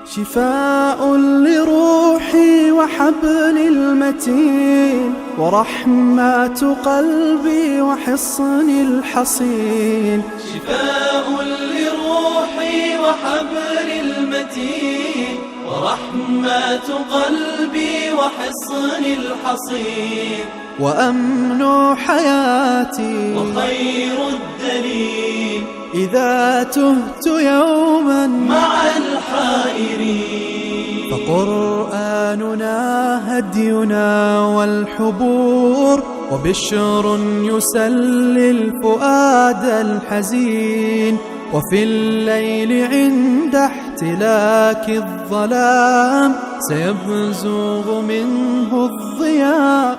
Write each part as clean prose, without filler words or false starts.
شفاء لروحي وحبل المتين ورحمة قلبي وحصن الحصين. شفاء لروحي وحبل المتين ورحمة قلبي وحصن الحصين. وأمن حياتي وخير الدليل إذا تهت يوما مع الحائرين. فقرآننا هدينا والحبور وبشر يسلي الفؤاد الحزين. وفي الليل عند احتلاك الظلام سيبزغ منه الضياء.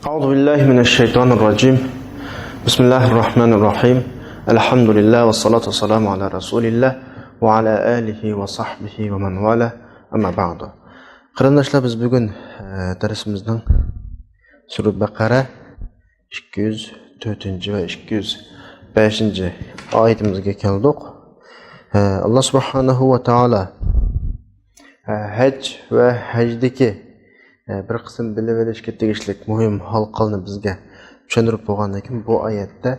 أعوذ بالله من الشيطان الرجيم. بسم الله الرحمن الرحيم. الحمد لله والصلاة والسلام على رسول الله وعلى آله وصحبه ومن والاه. أما بعد. Qarindoshlar, biz bugun darsimizning Sura Baqara 204 va 205 oyatimizga keldik. Alloh subhanahu va taolo haj va hajdagi bir qism bilib olishga tegishlik muhim halqalni bizga tushuntirib bo'lgandan keyin bu oyatda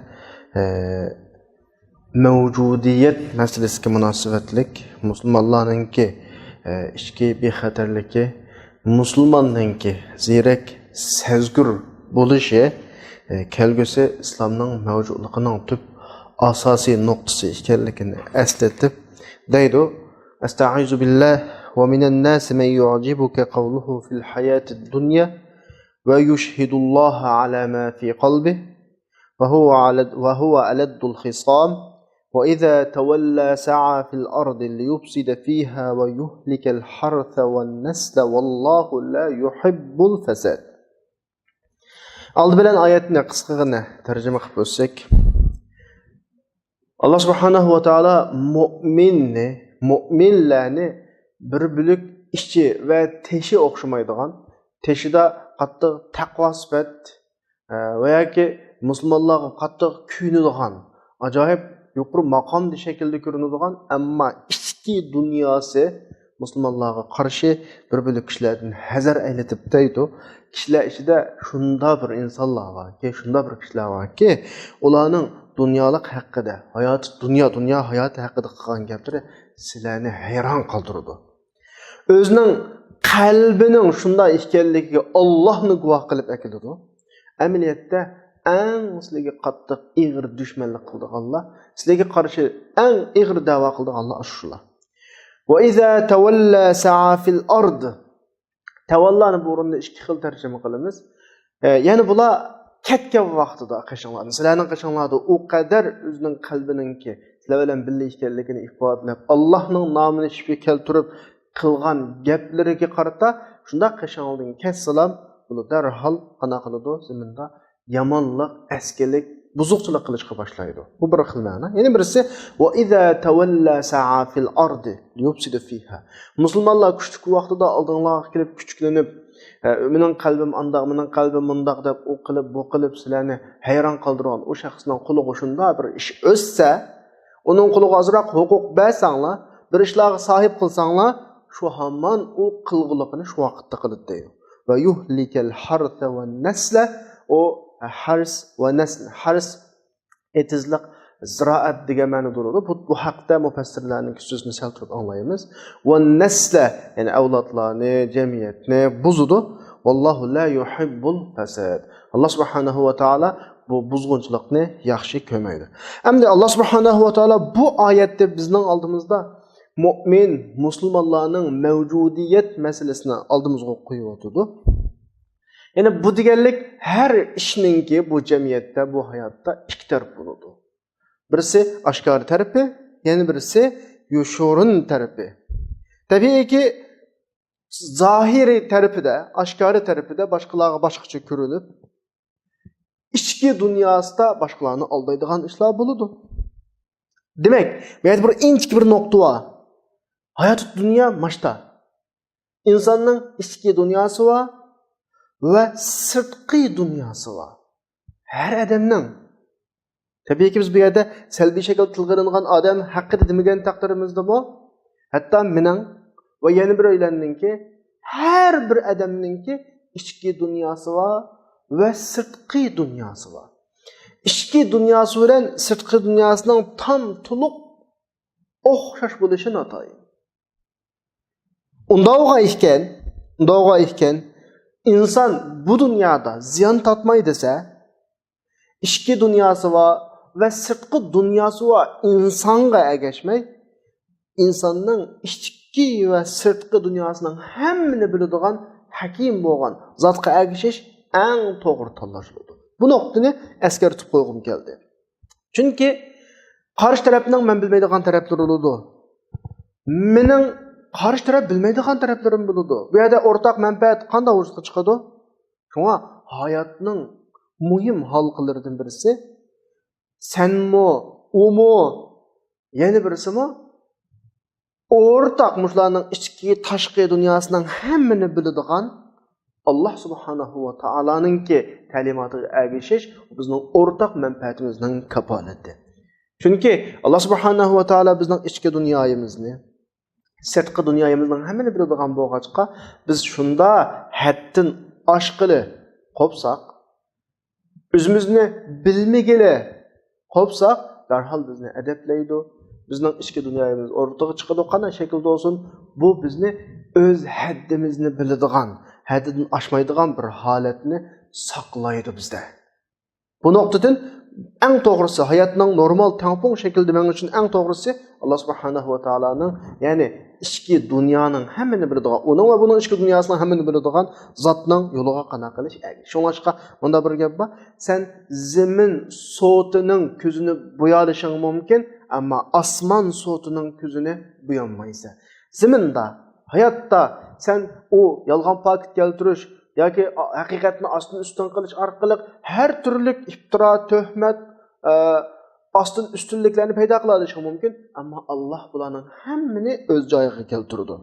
mavjudiyat masalasiga munosabatlik musulmonlarningki ichki bexatarligi, musulmonninki ziyrak sezgur bo'lishi kelgusi islomning mavjudligining tub asosiy nuqtasi ekanligini eslatib deydi. Estaizu billah ve minen nasi men yu'jibuke kavluhu fil hayati dunya ve yushhidullaha ala ma fi qalbihi ve huve aleddul khisam. وإذا تولى سعى في الأرض ليفسد فيها ويهلك الحرث والنسل والله لا يحب الفساد. Aldı bilen ayetini kıskıgına tercüme kılıp ötsek, Allah subhanahu wa ta'ala mu'minlerini bir bülük işçi ve teşi okşumaydıgan, teşi de katı takva sıfat veya ki Müslümanlığa katı küynüdügan, acayip yuqori maqomli shaklda ko'rinadigan, ammo ichki dunyosi musulmonlarga qarshi bir bo'lib kishilardan hazar aylatib deydi. Kishilar ichida shunda bir insonlar borki, shunda bir kishilar borki, ularning dunyolik haqida, dunyo hayoti haqida qilgan gaplari sizlarni hayron qoldiradi. O'zining qalbining shunday ekanligiga Allohni guvoh qilib akiladi. Amaliyotda eng sizlarga qattiq ig'ir dushmanlik qildi Allah. Sizlarga qarshi eng ig'ir da'vo qildi Allah shular. Va iza tawalla sa'a fil ard. Tavallani bu o'rinda ikki xil tarjima qilamiz. Ya'ni bular ketgan vaqtida qashinglarni, sizlarning qashinglarda u qadar o'zining qalbininki sizlar bilan birga ekanligini ifodalab, Allohning nomini shifo keltirib qilgan gaplariga qarata shunda qashinglarning kessalam, bular darhol qana qiladi zaminda yamonlik, askerlik, buzuqchilik qilishga boshlaydi. Bu bir xil ma'no. Yana birisi va iza tawalla sa'a fil ardi liyufsida fiha. Musulmonlar kuchlik vaqtida oldinlarga kelib kuchlanib, mening qalbim andoq, mening qalbim mundoq deb u qilib, bu qilib sizlarni hayron qoldirgan o shaxsning quliga shunda bir ish o'ssa, uning quliga azroq huquq bersanglar, bir ishlarga sahib qilsanglar, shu hamon u qilg'iliqini shu vaqtda qiladi deydi. Va yuhlikal hartha va nasla o hars ve nesl, hars etizlik, ziraat degan ma'no bo'ladi. Bu haqda mufassirlarning so'zini keltirib anglaymiz. Va nesle, yani avlodlarni, jamiyatni buzudi. Vallohu la yuhibbul fasad. Allah subhanahu va taolo bu buzg'unchilikni yaxshi ko'rmaydi. Endi Allah subhanahu va taolo bu oyatda bizning oldimizda mu'min, musulmonlarning mavjudiyat masalasini oldimizga qo'yib o'tdi. Yani bu deganlik her ishninki bu jamiyatda, bu hayotda ikki taraf bo'ladi. Birisi oshkor tarafi, yana birisi yoshorin tarafi. Tabiiyki zohiriy tarafida, oshkori tarafida boshqalarga boshqacha ko'rinib, ichki dunyosida boshqalarni aldaydigan ishlar bo'ladi. Demak, bu yerda bir inchki bir nuqta bor. Hayot dunyo mashta. İnsanning ichki dunyosi va sirtqi dunyosi var. Her adamning. Tabii ki biz bu yerda salbiy shaklda tilg'iringan odam haqida demagan taqdirimizda bu. Hatto mening va yana bir o'ylandimki, har bir odamningki ichki dunyosi bor va sirtqi dunyosi bor. Ichki dunyosi bilan sirtqi dunyosining tam to'liq o'xshash bo'lishi noto'g'ri. Undoqa ekan, inson bu dunyoda ziyon topmay desa, ichki dunyosi va sirtqi dunyosi va insonga ergashmay, insonning ichki va sirtqi dunyosining hammani biladigan hakim bo'lgan zotga ergashish eng to'g'ri tanlash bo'ldi. Bu nuqtani eskartib qo'ygim keldi. Chunki qarshi tarafning men bilmaydigan taraflari bo'ladi. Mening qarshi taraf bilmaydigan taraflarim bo'ladi. Bu yerda o'rtaq manfaat qanday vujudga chiqadi? Shunga hayotning muhim halqalaridan birisi senmo, umo, yana birisimi o'rtaq mushlarning ichki tashqi dunyosining hammani biladigan Allah subhanahu va taoloninki ta'limotiga ergashish bizning o'rtaq manfaatimizning kafolati. Chunki Allah subhanahu va taolo bizning ichki dunyomizni, sirtqi dunyomizning hammani biladigan bo'lg'achqa, biz shunda haddan oshqili qopsaq, o'zimizni bilmagili qopsaq, darhol bizni adablaydi. Bizning ichki dunyomiz o'rtaga chiqadi, qanday shaklda bo'lsin, bu bizni o'z haddimizni biladigan, haddidan oshmaydigan bir holatni saqlaydi bizda. Bu nuqtadan eng to'g'risi hayotning normal tampon shaklda men uchun eng to'g'risi Allah subhanahu va taoloning, ya'ni ichki dunyoning hammani biladigan, uning va buning ichki dunyosining hammani biladigan zotning yo'liga qana qilish. Shunga bunda bir gap bor. Sen zamin so'tining ko'zini bo'yalishing mumkin, ammo osmon so'tining ko'zini bo'yolmaysan. Zaminda, hayotda sen o yolg'on paket keltirish yoki haqiqatni ostin ustin qilish orqali har turli iftiro, tuhmat, ostin ustunliklarni paydo qila olishi mumkin, ammo Alloh bularning hammani o'z joyiga keltirdi.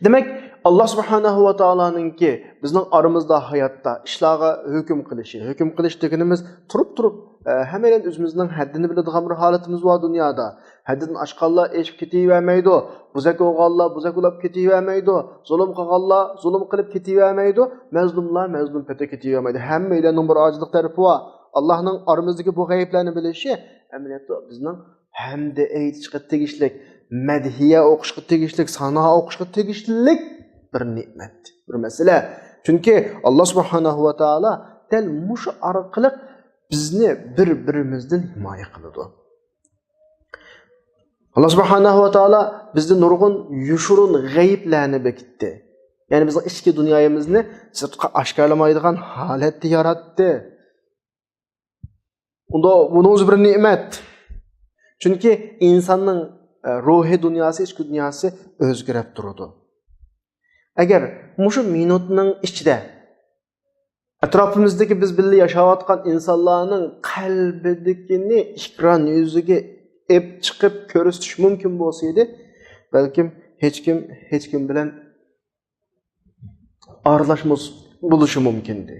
Demak, Alloh subhanahu va taoloninki bizning oramizda hayotda ishlarga hukm qilish deganimiz turib hammadan o'zimizning haddini biladigan bir holatimiz bor dunyoda. Haddidan oshqanlar eshib ketavermaydi, buzak o'g'onlar buzaklab ketavermaydi, zulm qilganlar zulm qilib ketavermaydi, mazlum pata ketavermaydi. Hammalarning bir ojizlik tarafi bor. Allohning oramizdagi bu g'ayblarni bilishi amaliyotda bizning hamda aytishga tegishlik, madhiya o'qishga tegishlik, sano o'qishga tegishlik bir ne'mat, bir masala. Chunki Alloh subhanahu va taolo dal mush orqali bizni bir-birimizdan himoya qiladi. Allah subhanahu va taolo bizni nurg'un yushurun g'ayblarni bekitdi. Ya'ni bizning ichki dunyomizni sirtqa oshkorlamaydigan holatni yaratdi. Unda bunun bir ne'mat. Chunki insonning ruhiy dunyosi, ichki dunyosi o'zgarib turadi. Agar mushu minutning ichida atrofimizdagi biz birga yashayotgan insonlarning qalbidagini ekran yuziga ep chiqib ko'rsatish mumkin bo'lsa edi, balkim hech kim bilan aralashmas bo'lishi mumkin edi.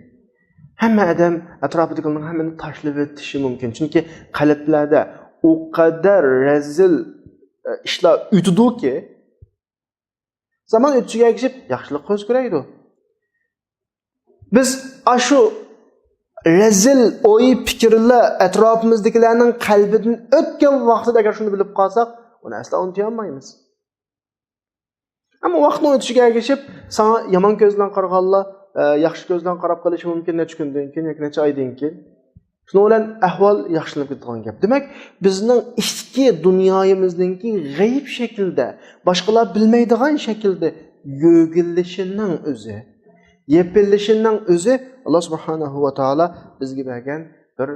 Hamma odam atrofidagilarning hammani tashlab o'tishi mumkin. Chunki qalblarda o qadar razil ishlar o'tdiki, zaman o'tishiga ergashib yaxshilik o'zgaraydi. Biz shu razil o'y fikrlar atrofimizdagilarning qalbidan o'tgan vaqtida agar shuni bilib qolsak, uni asla unuta olmaymiz. Ammo vaqtning o'tishiga ergashib, sana yomon ko'z bilan qaraganlar yaxshi ko'z bilan qarab qolishi mumkin necha kundan keyin yoki necha oydan keyin. Shuning bilan ahvol yaxshilanib ketgan gap. Demak, bizning ichki dunyoyimizningki g'ayib shaklda, boshqalar bilmaydigan shaklda yo'gilishining o'zi, yepilishining o'zi Alloh subhanahu va taolo bizga bergan bir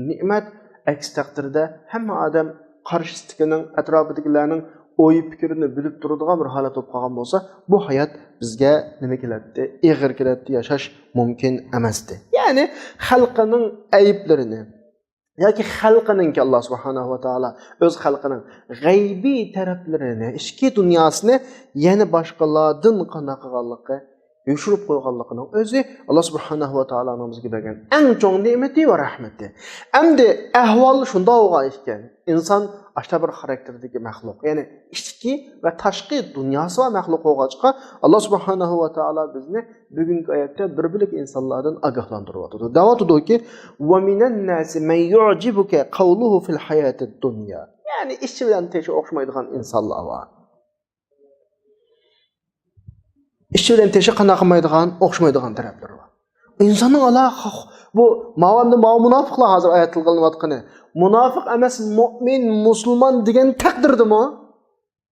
ne'mat. Aks taqdirda hamma odam qarshisidagining, atrofidagilarning o'y fikrini bilib turadigan bir holat bo'lib qolgan bo'lsa, bu hayot bizga nima keladi? Ig'ir keladi, yashash mumkin emasdi. Ya'ni xalqining ayblarini yoki xalqiningki Alloh subhanahu va taolo o'z xalqining g'aybiy taraflarini, ichki dunyosini yana boshqalardan qanaqa qilganligi yoshirib qo'yganligining o'zi Alloh subhanahu va taoloning bizga bergan eng cho'ng ne'mati va rahmati. Endi ahvol shunda bo'lgan ekan. Inson ashta bir xarakterdagi maxluq, ya'ni ichki va tashqi dunyosi va maxluq bo'lgancha Alloh subhanahu va taolo bizni bugungi oyatda bir-birlik insonlardan ogohlantiryapti. Da'vatudiki va minan nasi man yu'jibuka qawluhu fil hayatid dunya. Ya'ni ichki bilan teshi o'xshamaydigan insonlar bor. İşçi bilen teşi qana qilmaydigan, o'xshamaydigan taraflar bor. İnsanın ala bu mavamda munofiqlar hozir oyat qilinayotgani. Munofiq emas, mu'min, musulmon degan taqdirdimi?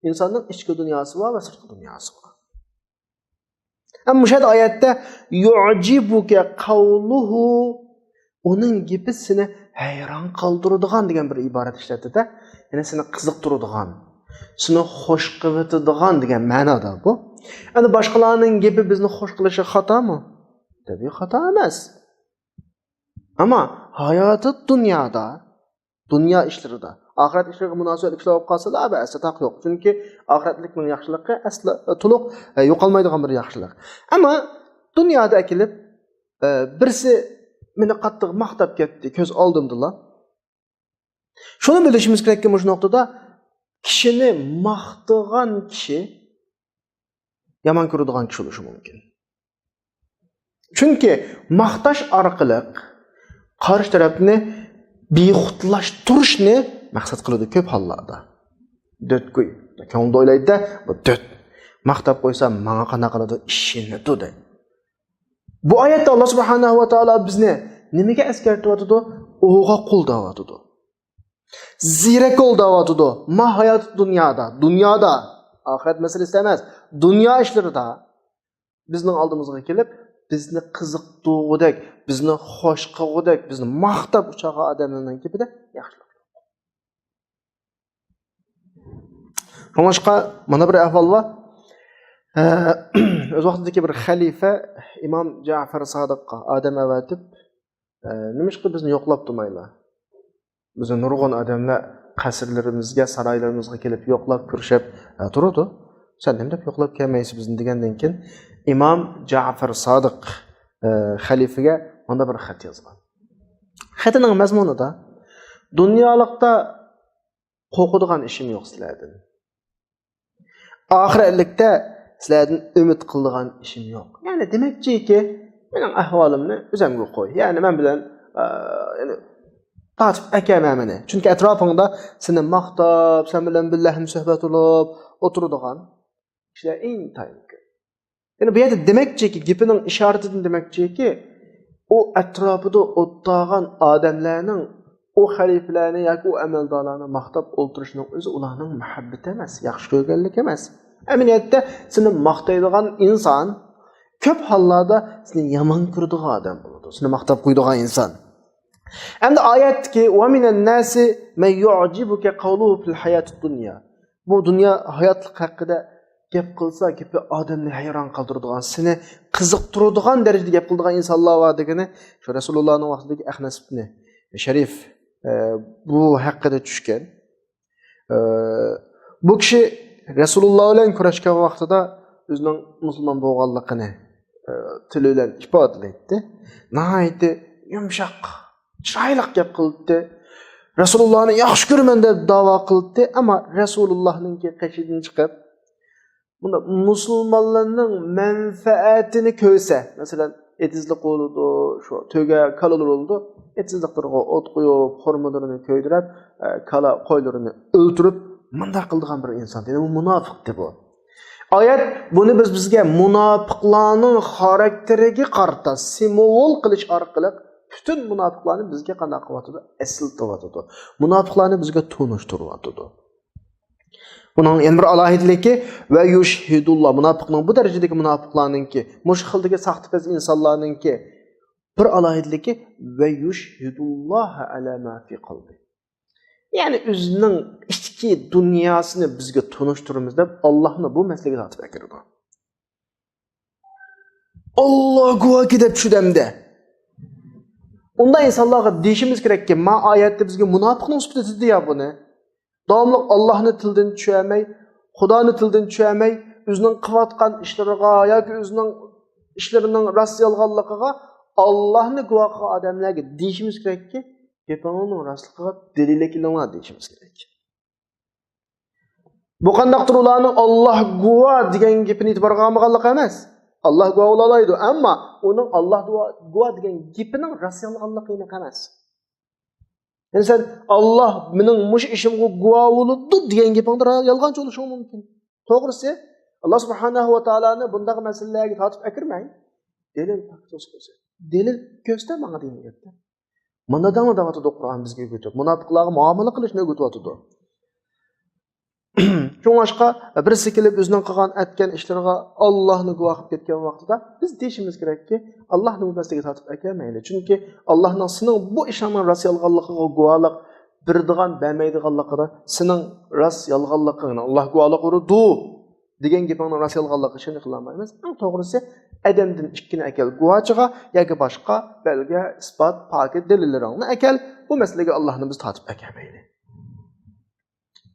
İnsanın ichki dunyosi bor va sirtqi dunyosi bor. Ammo shu oyatda yu'jibuka qawluhu uning gapi seni hayron qoldiradigan degan bir iborat ishlatdi-da. Ya'ni seni qiziqtiradigan, seni xush qiladigan degan ma'noda bu. Endi boshqalarning gapi bizni xush qilishi xatomi? Tabiiy xato emas. Ammo hayoti dunyoda, dunyo ishlarida, oxirat ishlariga munosabat ishlar olib qolsalar, ba'zi taq yo'q. Chunki oxiratlikning yaxshiligi asli to'liq yo'qolmaydigan bir yaxshilik. Ammo dunyoda kelib birisi meni qattiq maqtab ketdi, ko'z oldimdalar. Shuni bilishimiz kerakki, bu nuqtada kishini maqtagan kishi yomon ko'radigan kishi bo'lishi mumkin. Chunki maqtash orqali qarshi tarafni bexudlashtirishni maqsad qiladi ko'p hollarda. Dötkuy. Ko'ngilda o'ylaydi-da, bu döt. Maqtab qo'ysa, menga qanaqa qiladi ishini dedi. Bu oyatda Alloh subhanahu va taolo bizni nimaga eskartyapti? O'g'a qul da'vatidi. Zira qul da'vatidi. Ma hayot dunyoda, oxirat masalasi emas, dunyo ishlarida bizning oldimizga kelib, bizni qiziqtirgudek, bizni xo'sh qilgudek, bizni maqtab uchagan odamlarning kepida yaxshilik. Boshqa mana bir ahvol bor. O'z vaqtidagi bir xalifa Imom Ja'far Sodiqqa odam avatib, nimishqa bizni yo'qlab turmaylar. Bizni nurg'un odamlar qasrlarimizga, saroylarimizga kelib yo'qlab ko'rishib turadi. Sen nima deb yo'qlab kelmaysiz bizni degandan keyin Imom Ja'far Sodiq xalifaga mana bir xat yozgan. Xatining mazmunida dunyolikda qo'rqadigan ishim yo'q sizlardan. Oxiratlikda sizlardan umid qiladigan ishim yo'q. Ya'ni demakchiki, mening ahvolimni o'zimga qo'y. Ya'ni men bilan ya'ni tatib akamamini. Chunki atrofingda seni maqtab, sen bilan billahi suhbat olib o'tiradigan kishilar intayin. Yani bu yerda demakchiki, gapining ishoratidan demakchiki, u atrofida o'tgan odamlarning o xalifalarni yoki o amaldorlarni maqtab o'ltirishining o'zi ularning muhabbati emas, yaxshi ko'rganlik emas. Aminiyatda seni maqtaydigan inson ko'p hollarda seni yomon ko'radigan odam bo'ladi. Seni maqtab qo'yadigan inson. Endi oyatki va minan nasi man yu'jibuka qawluhu fil hayatid dunya. Bu dunyo hayotlik haqida gap qilsa, gapi odamni hayron qoldiradigan, seni qiziqtiradigan darajada gap qiladigan insonlar bor degani shu Rasulullohning vaqtidagi Ahnas ibn Sharif bu haqida tushgan. Bu kishi Rasululloh bilan kurashgan vaqtida o'zining musulmon bo'lganligini tili bilan ifodalaydi. Nihoyat yumshoq, chiroyli gap qildi. Rasulullohni yaxshi ko'raman deb da'vo qildi, ammo Rasulullohning qashidan chiqib bunda musulmonlarning manfaatini ko'rsa, masalan, etizlik bo'ldi, shu to'ga kalalar oldu, etizliklarga o't qo'yib, xurmalarini ko'ydirib, kala qo'ylarini o'ltirib, munda qildigan bir inson. Ya'ni u munofiqdir bu. Oyat buni bizga munofiqlarning xarakteriga qarata simvol qilish orqali bütün munofiqlarni bizga qanday qilyapti? Eslatib. Munofiqlarni bizga tunishtiryapti. Bunun yana bir alohidligi va yushhidulloh. Munofiqning bu darajadagi munofiqlarningki, mush xildagi saxtipaz insonlarningki bir alohidligi va yushhidulloh ala ma fi qalbi. Ya'ni o'zining ichki dunyosini bizga tunishtiramiz deb Allohni bu masalaga tortib akirdi. Alloh guvohi deb shu damda. Unda insonlarga deyishimiz kerakki, ma oyatda bizga munofiqning sifati deya buni. Davomli Allohni tildan tushirmay, Xudoni tildan tushirmay, o'zining qilayotgan ishlariga yoki o'zining ishlarining rost yolg'onligiga Allohni guvoh qilgan odamlarga deyishimiz kerakki, gapingning rostligiga dalil kelinglar deyishimiz kerak. Bu qandaqdir ularning Alloh guvoh degan gapini e'tiborga olmaganligi emas. Alloh guvoh bo'laydi, ammo uning Alloh guvoh degan gapining rost yolg'onligini emas. Yani sen Allah mening mush ishimga guvoh bo'ldi degan gapingda yolg'onchi bo'lishi mumkin. To'g'risi, Allah subhanahu va taoloni bunday masalalarga tortib akirmang. Delil ko'rsatsa. Delil ko'rsatma menga degan gapda. Mana davlatda Qur'on bizga o'rgatib, munofiqlarga muomala qilishni o'rgatyapti. Çoğaşqa birisi kelib o'zining qilgan aytgan ishlariga Allohni guvoh qilib ketgan vaqtida biz deyishimiz kerakki, Allohni o'rnasiga tortib akelmaydi. Chunki Allohning sening bu ishingning rost yolg'onligiga guvohlik beradigan, bermaydiganligida sening rost yolg'onligini Alloh guvohlik urdi degan gapingning rost yolg'onligi shuni qilolmaymiz. Eng to'g'risi adamdan ikkini akel guvohchiga yoki boshqa belga isbot pokit dalillarini akel. Bu masalaga Allohni biz tortib akelmaydi.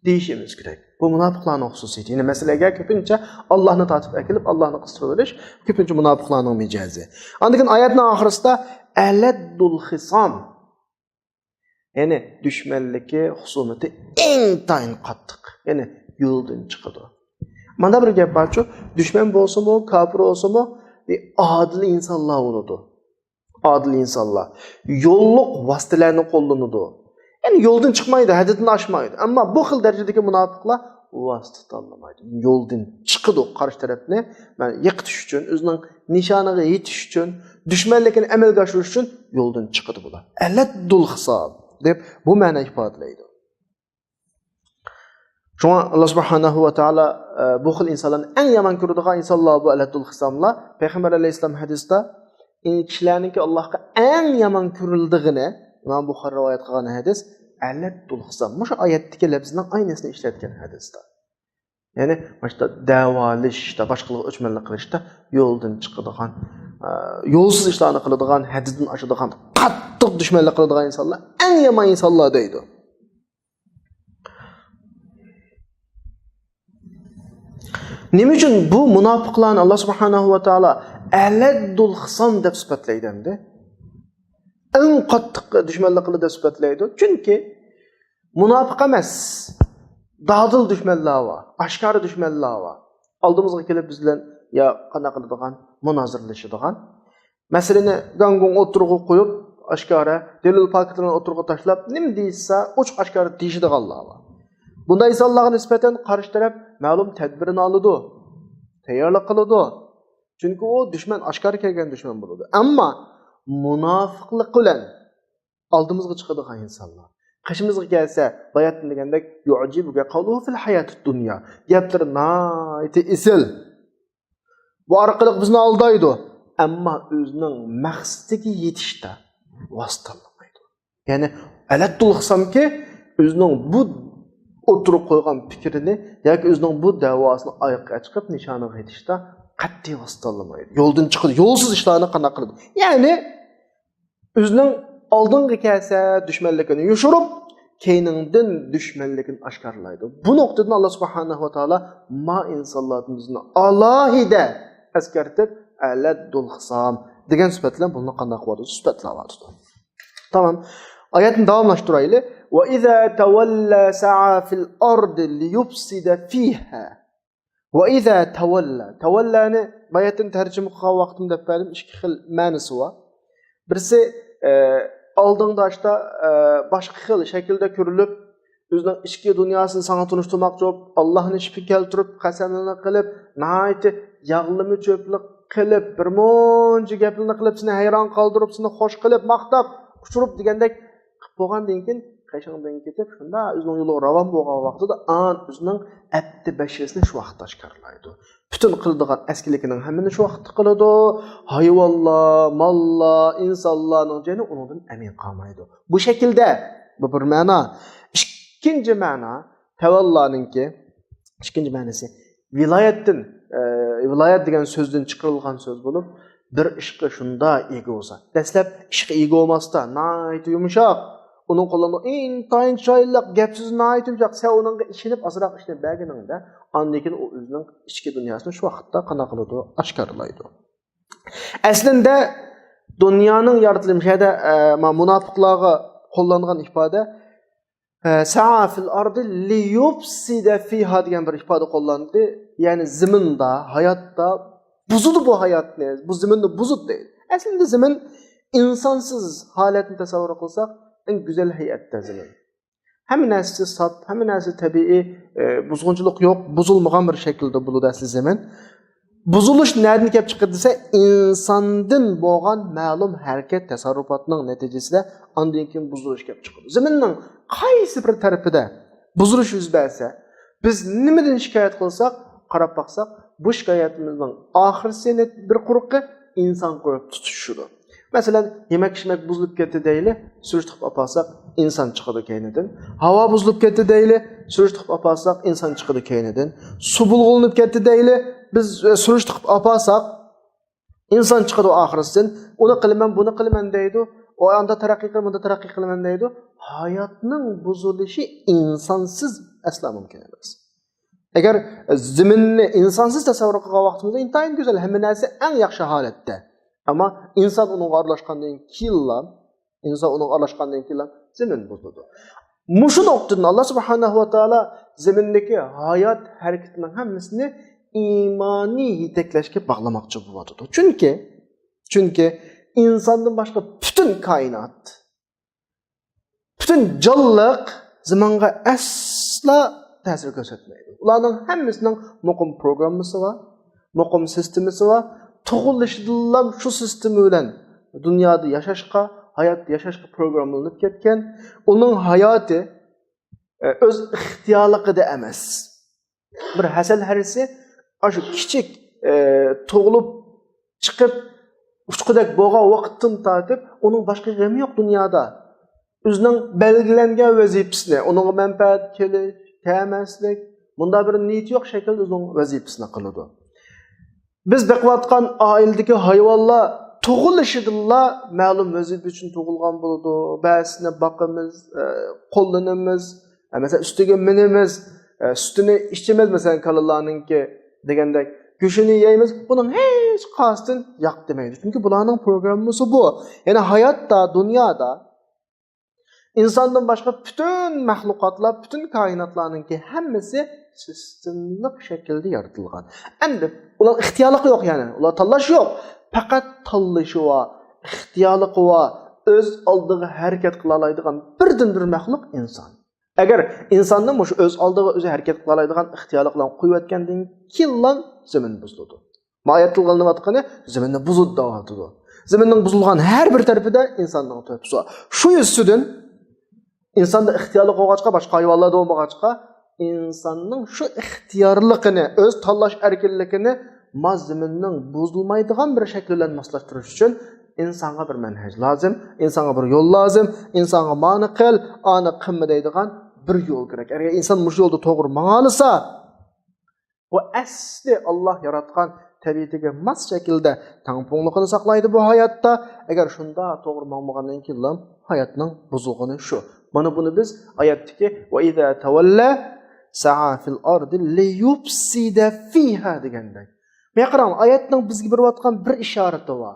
Deyishimiz kerak. Bu munofiqlarning xususiyati. Yani masalaga ko'pincha Allohni tortib akilib, Allohni qistirib olish ko'pincha munofiqlarning mijozi. Andikin oyatning oxirisida aladdul hisom. Yani dushmanligi, husumati eng tayin qattiq. Yani yo'ldan chiqadi. Mana bir gap borchu, dushman bo'lsa-mu, kofir bo'lsa-mu, adil insonlar bo'ladi. Adil insonlar yo'lliq vositalarni qo'llanadi. Yani yoldan çıkmaydı, hadidini aşmaydı. Ama bu xil derecedeki münafıklar vasıta tanlamaydı. Yoldan çıkıdı o karşı tarafını. Yani yıkıtış için, özünün nişanıga yetiş için, düşmanlıkını amelga aşırış için yoldan çıkıdı bular. Eleddul hisab deyip bu ma'na ifadaleydi. Şuna Allah subhanahu wa ta'ala bu xil insanların en yaman ko'radigan insanlar bu eleddul hisablar. Peygamber aleyhisselam hadisde kişilerin ki Allah'a en yaman ko'rildigini İmam Buxari rivoyat qilgan hadis aladdul hisam. Mush oyatdagi lafzning aynasini ishlatgan hadisda. Ya'ni boshda davolashda, boshqalarga o'chmanlik qilishda yo'ldan chiqadigan, yo'lsiz ishlarni qiladigan, hadisdan oshadigan, qattiq dushmanlik qiladigan insonlar eng yomon insonlar deydi. Nima uchun bu munofiqlarni Alloh subhanahu va taolo aladdul hisam deb sifatlaydi endi? En qattiq düşmanlıqını da sifatlaydi. Çünkü münafık emas, dadil düşmanlar var, aşkar düşmanlar var. Aldığımızda kelib biz bilan ya qana qiladigan, munozirlashadigan. Masalani gangon o'tirg'i qo'yib, aşkara delil paketini o'tirg'i tashlab, nim deysa, ochiq aşkara deyishadiganlar var. Bunday insonlarga nisbatan qarshi taraf ma'lum tadbirini oladi, tayyorlik qiladi. Chunki u dushman aşkar kelgan dushman bo'ladi. Ammo munofiqlik bilan oldimizga chiqadigan insonlar. Qishimizga kelsa, bayatdan degandek yu'jibuga qawluhu fil hayatid dunya. Gaplari nayti isil. Bu orqali bizni aldaydi, ammo o'zining maqsadiga yetishda vositalanmaydi. Ya'ni aladdul hisamki o'zining bu o'tirib qo'ygan fikrini yoki o'zining bu da'vosini oyoqqa chiqib nishoniga yetishda qat'iy vositalanmaydi. Yo'ldan chiqadi, yo'lsiz ishlarni qana qiladi. Ya'ni o'zining oldinga kelsa dushmanligini yushirib, keyindan dushmanligini oshkorlaydi. Bu nuqtadan Alloh subhanahu va taolo ma insonlarimizni alohida askartib aladdul hisam degan sifatlar bilan buni qanday qiladi? Sifatlayapti. Tamam. Oyatni davomlashtiraylik. Va iza tawalla sa'a fil ardi liyufsida fiha. Va iza tawallani bayatni tarjima qilgan vaqtimda bildim, ikki xil ma'nosi bor. Birisi oldingda işte başka xil şekilde ko'rilib, o'zining ichki dunyosini sana tunishtirmoqchi bo'lib, Allohni shifo keltirib, qasamini qilib, nihoyatda yog'limi cho'plik qilib, bir muncha gaplarni qilib, seni hayron qoldirib, seni xo'sh qilib, maqtab, uchirib degandek qilib bo'lgandan keyin qashingdan ketib, shunda o'zining yo'li ravon bo'lgan vaqtida o'zining atti bashasini shu vaqtda oshkorlaydi. Bütün qiladigan askiligining hammani shu vaqtda qiladi. Hayvonlar, mollar, insonlarning joni undan amin qolmaydi. Bu shaklda bu bir ma'no. Ikkinchi ma'no tavallaninki, ikkinchi ma'nosi viloyatdan, viloyat degan so'zdan chiqarilgan so'z bo'lib, bir ishga shunda ega bo'lsa. Dastlab ishga ega bo'lmasda, nihoyat yumshoq, uning qo'lini intayin chiroyliq, gapsiz nihoyat yumshoq, sen uningga ishinib, azroq ishlab berganingda, ondan keyin u o'zining ichki dunyosini shu vaqtda qana qiladi, oshkorlaydi. Aslında dünyanın yaratılmış ya da münafıklığa kullanılan ifade sa'a fil ardı li yufsida fiha degan bir ifade kullandı. Yani ziminde, hayatta buzuldu bu hayat ne? Bu ziminde buzut değil. Aslında zimin insansız haletini tasavvur kılsak en güzel hayatta zimin. Hem nesli sat, hem nesli tabii buzgunculuk yok, buzulmagan bir şekilde buludu asli zimin. Buzuluş nereden kelip çıkıp dese insandın boğan ma'lum hareket tasarrufatının neticesinde andan keyin buzuluş kelip çıkıp. Ziminning qaysi bir tarafida buzuluş yüz berse, biz nimadan shikoyat qilsak, qarab baqsak, bu shikoyatimizning oxirisi bir quruqqa inson qo'yib tutishudi. Masalan, yemek-içmek buzulup ketdi deyli, surishtirib apalsak, inson chiqadi keynidan. Havo buzulup ketdi deyli, surishtirib apalsak, inson chiqadi keynidan. Suv bulg'unib ketdi deyli, biz surishtirib apalsak, inson chiqadi oxirisidan. Uni qilaman, buni qilaman deydi. O anda taraqqiy qilaman, bunda taraqqiy qilaman deydi. Hayotning buzilishi insonsiz asla mumkin emas. Agar ziminni insonsiz tasavvur qilgan vaqtimizda intayin go'zal, hamma narsa eng yaxshi holatda. Ama insan onun aralashgandan keyin zemin buzuldu. Muşu noktadan Allah Subhanahu wa Taala zemindeki hayat hareketinin hammasini imani yeteklashga bağlamakçı buluyordu. Çünkü insandan başka bütün kainat, bütün canlılık zamanga asla ta'sir ko'rsatmaydi. Ularning hammasining muqim programmasi var, muqim sistemasi var. Toğullaşıdıllam şu sistemi bilen dünyada yaşaşqa, hayat yaşaşqa programlanıp ketken, onun hayatı öz ixtiyarlıqı da emas. Bir hasal harisi, aşı kichik toğulup çıkıp uçqudak boğa vaqtdan tartib, onun başka gemi yok dünyada. Özünün belgilengen vazifesini, onun menfaat kelish, temaslik, bunda bir niyeti yok şekilde özünün vazifesini qiladi. Biz beqiyotgan oiladagi hayvonlar tug'ilishidilla ma'lum vazifa uchun tug'ilgan bo'ladi. Ba'zisini boqamiz, qo'llanamiz, masalan ustiga minamiz, sutini ichamiz, masalan kalalarninki degandek go'shtini yeymiz. Buning hech qasdin yo'q demaydi. Chunki bularning programmasi bu. Ya'ni hayotda, dunyoda insondan boshqa bütün mahluqotlar, bütün koinotlarninki hammasi sistemlik şekilde yaratilgan. Endi ular ixtiyorligi yo'q yani. Ular tanlash yo'q. Faqat tanlashi va ixtiyorligi va o'z oldiga harakat qila oladigan birdan-bir maxluq inson. Agar insonning o'sha o'z oldiga o'zi harakat qila oladigan ixtiyorliklarni qo'yayotgandan keyin zamin buziladi. Mayatli qilinayotgani zaminni buzib davotidi. Zaminning buzilgan har bir tarafida insonning to'pisi. Shu yusidan insonda ixtiyorlik bo'lg'achqa, boshqa hayvonlarda bo'lmag'achqa insanın şu ixtiyorligini, öz tanlash erkinligini mazmunning buzulmaydigan bir shakldan moslashtirish uchun insonga bir manhaj lozim, insonga bir yo'l lozim, insonga ma'ni qil, ani qilma deydigan bir yo'l kerak. Agar inson mush yo'lda to'g'ri mang'alasa, bu asli Alloh yaratgan tabiatiga mos shaklda tangpunligini saqlaydi bu hayotda. Agar shunda to'g'ri mangmagandan keyin hayotning buzilgani shu. Mana buni biz oyatdagi va iza tawalla sa'a fil ardi li yufsida fiha degandek. Men qarang, oyatning bizga berayotgan bir ishorati bor.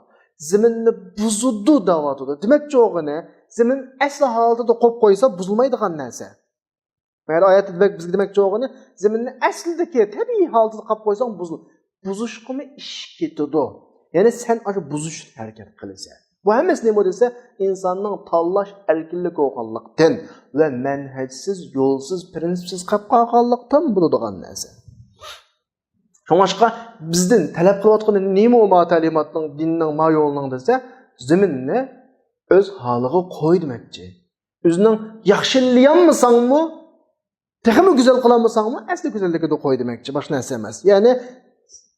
Zaminni buzudi deyotdi. Demakchi o'g'ini, zamin asli holatida qo'yib qo'ysa buzilmaydigan narsa. Mayli oyatda bizga demakchi o'g'ini, zaminni aslidagi tabiiy holatida qo'yib qo'ysang buzishqimi ish ketadi. Ya'ni sen aşı buzush harakat qilasan. Bu hammasi nima desa, insonning tanlash erkinligi bo'lganlikdan va manhajsiz, yo'lsiz, prinsipsiz qolib qolganlikdan bo'ladigan narsa. Shunga bizdan talab qilayotgani nima o ta'limotning, dinning, ma yo'lning desa, zaminni o'z holiga qo'y demakchi. O'zining yaxshilayolmasangmi, texmi go'zal qilolmasangmi, asli go'zalligida qo'y demakchi, boshqa narsa emas. Ya'ni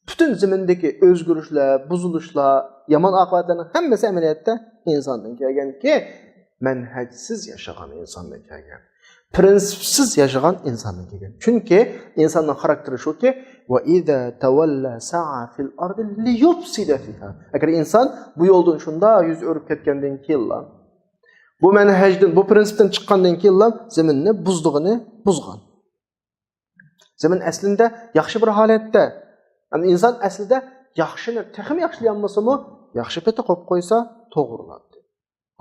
bütün zemindeki özgürlükler, buzuluşlar, yaman akıbatlarının hemmesi ameliyatda insandan kelgan ki manhajsiz yaşayan insandan kelgan. Prinsipsiz yaşayan insandan kelgan. Çünkü insanın karakteri şu ki ve iza tawalla sa'a fil ardi li yufsida fiha. Agar insan bu yoldan şunda yüz örüp ketgandan keyin bu manhajdan, bu prinsipten chiqqandan keyin zaminni buzgan. Zamin aslında yaxshi bir holatda. Yani insan aslında yaxshini texim yaxshilanmasimi, yaxshi peti qo'yib qo'ysa to'g'riladi.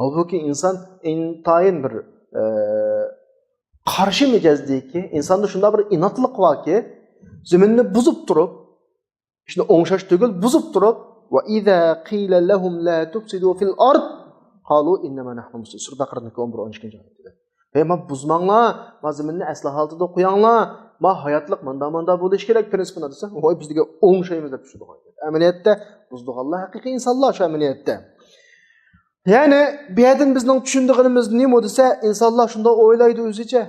Halbuki inson intayin bir qarshi mijazdagi insonda shunday bir inatlik borki, zaminni buzib turib, ishni o'ngshash tugul buzib turib, va iza qila lahum la tufsidu fil ard qalu innama nahnu muslihun. Surah Baqara'ning 11-12-oyatida. Ey ma buzmanglar, ma zaminni asli holatida qo'yanglar. Ma hayotlik manda bo'lish kerak prinsipini desa, voy bizga o'ngshaymiz deb tushdi. Amaliyotda buzdiganlar haqiqiy insonlar shu amaliyotda. Ya'ni bu yerdan bizning tushundig'imiz nima desa, insonlar shunda o'ylaydi o'zicha.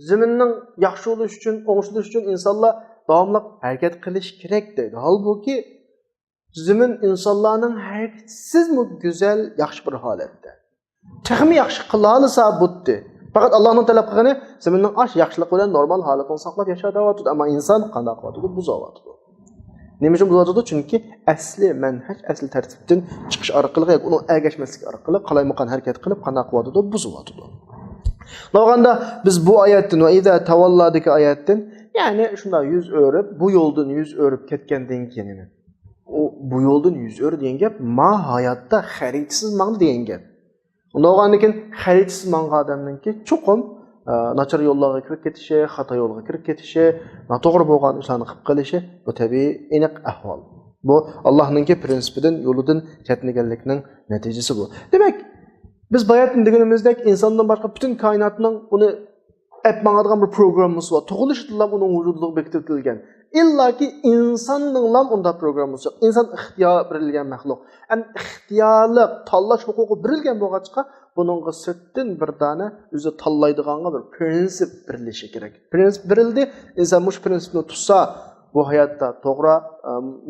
Zaminning yaxshi bo'lishi uchun, o'ngshilishi uchun insonlar davomli harakat qilish kerak deydi. Halbuki zamin insonlarning harakatsiz go'zal, yaxshi bir holatda. Texmi yaxshi qila olsa butdi. Faqat Allohning talab qilgani zaminning yaxshilik bilan normal holatini saqlab yashayapti, ammo inson qanday qilyapti? Buzyapti. Nima uchun buzyapti? Chunki asli manhaj, asli tartibdan chiqish orqali yoki uni ergashmaslik orqali qalaymoqan harakat qilib qanday qilyapti? Buzyapti. Nog'anda biz bu oyatdan va iza tavalladagi oyatdan, ya'ni shunday yuz o'rib, bu yo'ldan yuz o'rib ketgandan keyin bu yo'ldan yuz o'rib degan gap ma hayotda xaritsiz ma'no degan gap. Undan keyin xaritsiz ma'no odamninki cho'qim nachar yo'llarga kirib ketishi, xato yo'lga kirib ketishi, noto'g'ri bo'lgan ishlarni qilib qilishi bu tabiiy aniq ahvol. Bu Allohning prinsipidan, yo'lidan chetlaganlikning natijasi bu. Demak, biz bayatın deganimizdek insondan boshqa butun koinotning uni epmangadigan bir programmasi bor. Tug'ilishdan uning vujudligi bekitilgan. İllaki insonning ham unda programmasi yo'q. Inson ixtiyor berilgan maxluq. İxtiyorlik, tanlash huquqi berilgan bo'lg'achqa, buningga sirtdan bir dona o'zi tanlaydiganga bir prinsip berilishi kerak. Prinsip berildi, inson mush prinsipni tutsa, bu hayotda to'g'ri,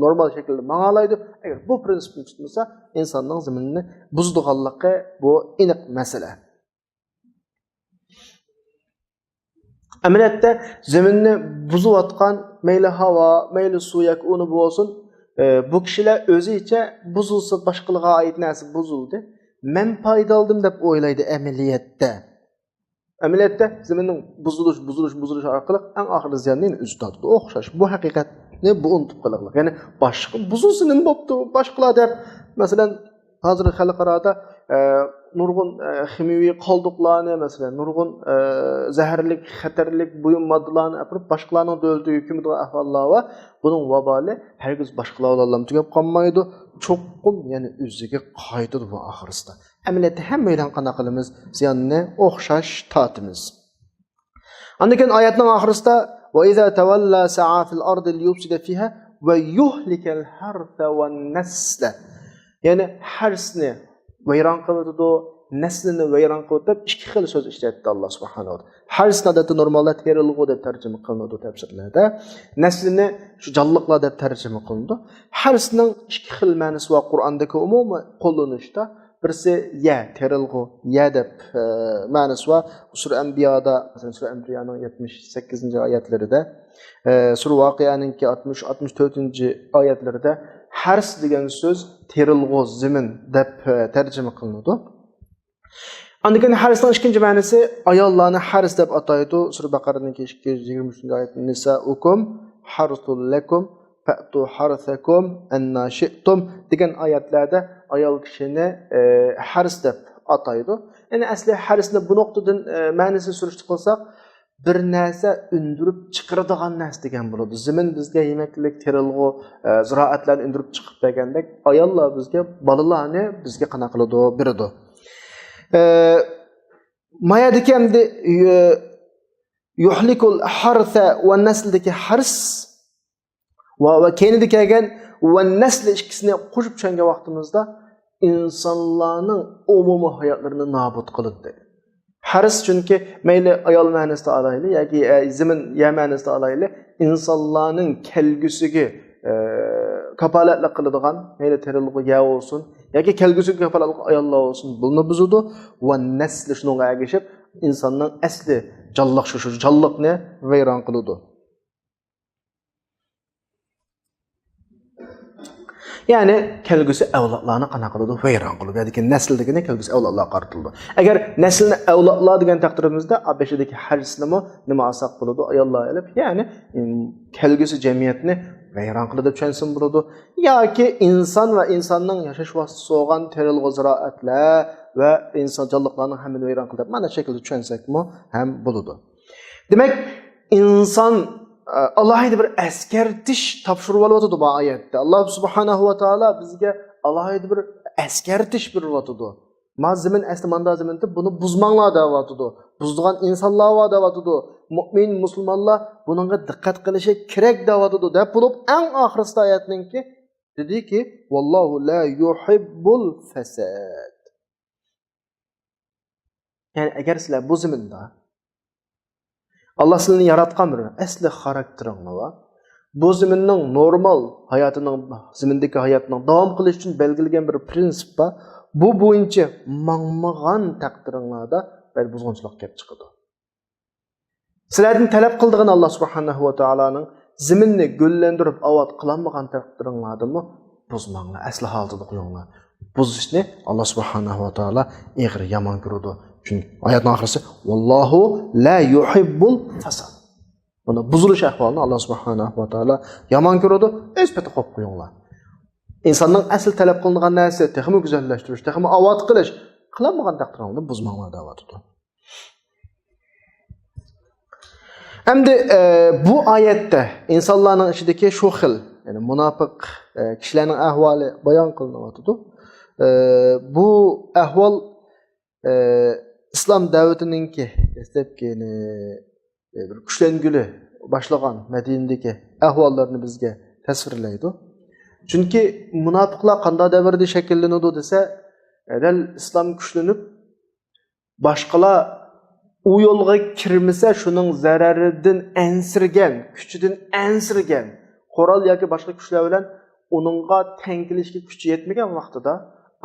normal shaklda ma'nolaydi. Agar bu prinsipni tutmasa, insonning zaminini buzdiganligi bu aniq masala. Amaliyotda zaminni buzayotgan mayli havo, mayli suv yoki uni bo'lsin, bu kishilar o'zicha buzilsa boshqalarga oid narsa buzildi. Men foyda oldim deb o'ylaydi amaliyotda. Amaliyotda zaminning buzilish orqali eng oxirgi ziyonni o'zi tortdi. O'xshash. Bu haqiqatni bu unutib qo'yiladi. Ya'ni boshqa buzilsin nima bo'pti? Boshqalar deb, masalan, hozir xalqaroda nurg'un kimyoviy qoldiqlarni, masalan, nurg'un zaharlik, xatarlik buyum moddalarni apirib boshqalarning davlatiga hukmidagi ahvollar va buning vaboli hargiz boshqalarga tugab qolmaydi. Cho'qqum, ya'ni o'ziga qaytadi bu oxirsida. Amaliyotda hammadan qanaqa qilamiz? Ziyonni o'xshash tortimiz. Undan keyin oyatning oxirisida va iza tawalla sa'a fil ardi liyufsida fiha va yuhlikal harfa wan nasla. Ya'ni harsni vayron qiladi, naslini vayron qiladi deb ikki xil so'z ishlatdi Alloh subhanahu va taolo. Harsni odatda normalda terilg'u deb tarjima qilinadi tafsirlarda. Naslini shu jonliqlar deb tarjima qilindi. Harsning ikki xil ma'nosi va Qur'ondagi umumiy qo'llanishda birisi ya terilg'u, ya deb ma'nosi va Sura Anbiyoda, masalan Sura Anbiyoning 78-oyatlarida, Sura Voqianing 60-64-oyatlarida hars degan so'z terilg'u, zamin deb tarjima qilinadi. Andikan harsning ikkinchi ma'nosi ayollarni hars deb ataydi. Sura Baqaraning 223-oyat Nisaukum harsul lakum fa'tu harsakum anna shi'tum degan oyatlarda ayol kishini hars deb ataydi. Ya'ni asli harsni bu nuqtadan ma'nosini surishtirib qolsak, bir narsa undirib chiqaradigan narsa degan bo'ladi. Zamin bizga yemaklik, terilg'u, ziroatlarni undirib chiqib bergandek, ayollar bizga bolalarni bizga qana qiladi, beradi. Mayadiki hamda yuhlikul harsa va nasldagi hars va keyinda kelgan va nasl ikkisini qo'shib tushgan vaqtimizda insonlarning umumiy hayotlarini nobud qiladi. Haris chunki mayli ayol ma'nosida olayli yoki zamin ya ma'nosida olayli, insonlarning kelgusiga kapolatlik qiladigan mayli terilg'u ya bo'lsin yoki kelgusiga kapolatlik ayollar bo'lsin, buni buzudi va nasli shunga ergashib insonning asli jonliqni vayron qiladi. Ya'ni kelgusi avlodlarni qana qiladi, vayron qiladi. Ya'ni naslligini kelgusi avlodlarga qartildi. Agar naslni avlodlar degan taqdirimizda abeshidagi hajsnimi nima asaq bo'ladi, ayollar elib, ya'ni kelgusi jamiyatni vayron qiladi deb tushunsin bo'ladi. Yoki inson va insonning yashash vositasi bo'lgan terilg'i ziroatlar va inson jonliqlarning hammani vayron qiladi. Mana shu shaklda tushunsakmi ham bo'ladi. Demak, inson alohida bir eskartish topshirib olyapti bu oyatda. Alloh subhanahu va taolo bizga alohida bir eskartish beryapti. Mazmun asli manda zaminda buni buzmanglar deyapti. Buzdigan insonlar va deyapti. Mu'min musulmonlar bunga diqqat qilishi kerak deyapti deb bo'lib eng oxirgi oyatninki dediki vallohu la yuhibbul fasad. Ya'ni agar sizlar bu zaminda Allah sizini yaratgan bir asli xarakteringni va bu zaminning normal hayotining zimindagi hayotning davom qilish uchun belgilangan bir prinsip va bu bo'yicha mangmagan taqdiringlarda bir buzg'unchilik kelib chiqadi. Sizlardan talab qildigan Alloh subhanahu va taoloning zaminni gullantirib avod qilinmagan taqdiringlardimi buzmanglar, asli holatida qo'yinglar. Buzishni Alloh subhanahu va taolo ig'ir yomon ko'radi. Çünkü ayetın ahirisi vallahu la yuhibbul fasad. Buna buzuluş ahvalını Allah subhanahu wa ta'ala yaman görüyordu. Özbeti qo'yib qo'yinglar. İnsanның asl talab qilingan narsa texmi güzelleştirish, texmi avod qilish, qilmagan taqdirda buzmanglar deyapti. Endi bu oyatda insonlarning ichidagi shu xil, ya'ni munofiq kishilarning ahvoli bayon qilinyapti. Bu ahvol İslam davlatininki dastlabki bir kuchlanguli boshlagan Madinadagi ahvollarni bizga tasvirlaydi. Chunki munofiqlar qanday davrda shakllanadi desa, dal islom kuchlanib boshqalar u yo'lga kirmasa shuning zararidan ansirgan, kuchidan ansirgan qoral yoki boshqa kuchlar bilan uningga teng kelishga kuchi yetmagan vaqtida